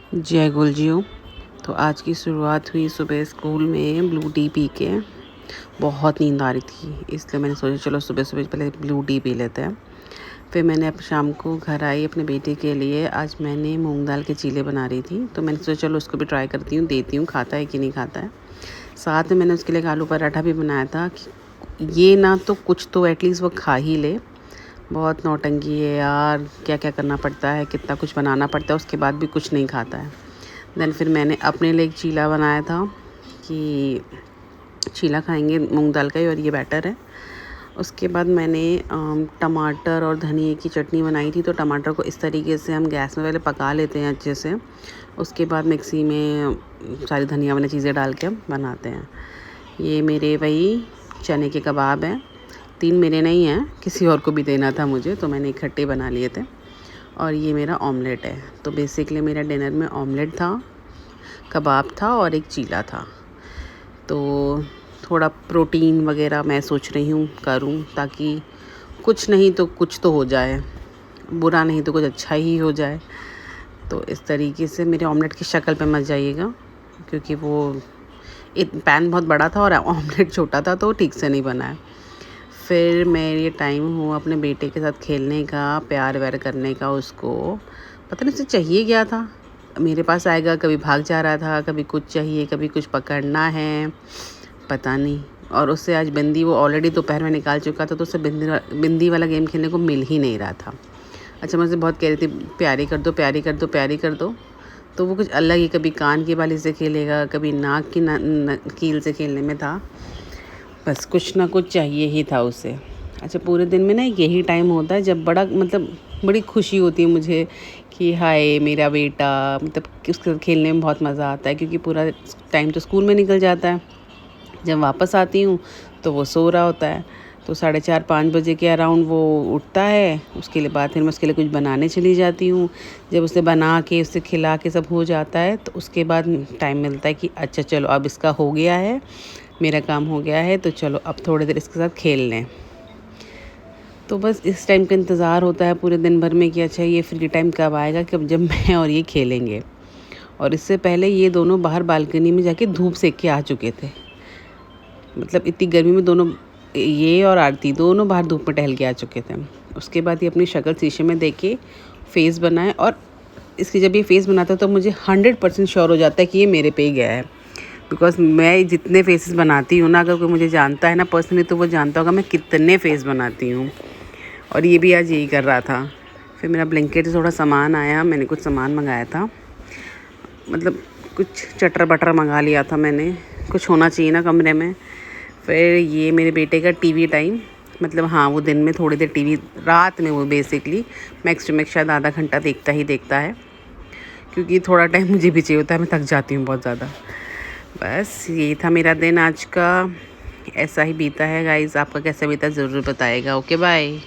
जय गुलजियो। तो आज की शुरुआत हुई सुबह स्कूल में ब्लू टी पी के। बहुत नींद आ रही थी, इसलिए मैंने सोचा चलो सुबह सुबह पहले ब्लू टी पी लेते हैं। फिर मैंने अब शाम को घर आई अपने बेटे के लिए। आज मैंने मूंग दाल के चीले बना रही थी, तो मैंने सोचा चलो उसको भी ट्राई करती हूँ, देती हूँ खाता है कि नहीं खाता है। साथ में मैंने उसके लिए एक आलू पराठा भी बनाया था कि ये ना तो कुछ तो एटलीस्ट वो खा ही ले। बहुत नौटंकी है यार, क्या क्या करना पड़ता है, कितना कुछ बनाना पड़ता है, उसके बाद भी कुछ नहीं खाता है। देन फिर मैंने अपने लिए एक चीला बनाया था कि चीला खाएंगे मूंग दाल का ही, और ये बैटर है। उसके बाद मैंने टमाटर और धनिए की चटनी बनाई थी। तो टमाटर को इस तरीके से हम गैस में पहले पका लेते हैं अच्छे से, उसके बाद मिक्सी में सारी धनिया वाली चीज़ें डाल के हम बनाते हैं। ये मेरे वही चने के कबाब हैं। 3 मेरे नहीं हैं, किसी और को भी देना था मुझे, तो मैंने इकट्ठे बना लिए थे। और ये मेरा ऑमलेट है। तो बेसिकली मेरा डिनर में ऑमलेट था, कबाब था और एक चीला था। तो थोड़ा प्रोटीन वगैरह मैं सोच रही हूँ करूँ, ताकि कुछ नहीं तो कुछ तो हो जाए, बुरा नहीं तो कुछ अच्छा ही हो जाए। तो इस तरीके से मेरे ऑमलेट की शक्ल पे मत जाइएगा, क्योंकि वो पैन बहुत बड़ा था और ऑमलेट छोटा था, तो ठीक से नहीं बना है। फिर मेरे टाइम हुआ अपने बेटे के साथ खेलने का, प्यार व्यार करने का। उसको पता नहीं उसे चाहिए क्या था, मेरे पास आएगा, कभी भाग जा रहा था, कभी कुछ चाहिए, कभी कुछ पकड़ना है, पता नहीं। और उससे आज बिंदी वो ऑलरेडी दोपहर में निकाल चुका था, तो उससे बिंदी वाला गेम खेलने को मिल ही नहीं रहा था। अच्छा, मुझसे बहुत कह रही थी प्यारी कर दो, प्यारी कर दो, प्यारी कर दो। तो वो कुछ अलग ही, कभी कान की बाली से खेलेगा, कभी नाक की कील से खेलने में था। बस कुछ ना कुछ चाहिए ही था उसे। अच्छा, पूरे दिन में ना यही टाइम होता है जब बड़ी खुशी होती है मुझे कि हाय मेरा बेटा, मतलब कि उसके साथ खेलने में बहुत मज़ा आता है, क्योंकि पूरा टाइम तो स्कूल में निकल जाता है। जब वापस आती हूँ तो वो सो रहा होता है। तो 4:30-5 बजे के अराउंड वो उठता है। उसके लिए बाद फिर मैं उसके लिए कुछ बनाने चली जाती हूँ। जब उसे बना के उसे खिला के सब हो जाता है, तो उसके बाद टाइम मिलता है कि अच्छा चलो अब इसका हो गया है, मेरा काम हो गया है, तो चलो अब थोड़ी देर इसके साथ खेल लें। तो बस इस टाइम का इंतज़ार होता है पूरे दिन भर में कि अच्छा ये फ्री टाइम कब आएगा, कब जब मैं और ये खेलेंगे। और इससे पहले ये दोनों बाहर बालकनी में जाके धूप सेक के आ चुके थे। मतलब इतनी गर्मी में दोनों, ये और आरती दोनों बाहर धूप में टहल के आ चुके थे। उसके बाद ये अपनी शक्ल शीशे में देख के फेस बनाए, और इसकी जब ये फेस बनाता है तो मुझे 100% श्योर हो जाता है कि ये मेरे पे ही गया है। बिकॉज़ मैं जितने फेसेस बनाती हूँ ना, अगर कोई मुझे जानता है ना पर्सनली, तो वो जानता होगा मैं कितने फेस बनाती हूँ। और ये भी आज यही कर रहा था। फिर मेरा ब्लैंकेट से थोड़ा सामान आया, मैंने कुछ सामान मंगाया था, मतलब कुछ चटर बटर मंगा लिया था मैंने, कुछ होना चाहिए ना कमरे में। फिर ये मेरे बेटे का टीवी टाइम, मतलब हाँ वो दिन में थोड़ी देर टीवी, रात में वो बेसिकली मैक्स टू मैक्स शायद आधा घंटा देखता है, क्योंकि थोड़ा टाइम मुझे भी चाहिए होता है, मैं थक जाती हूँ बहुत ज़्यादा। बस यही था मेरा दिन आज का, ऐसा ही बीता है गाइज़। आपका कैसा बीता ज़रूर बताइएगा। Okay bye.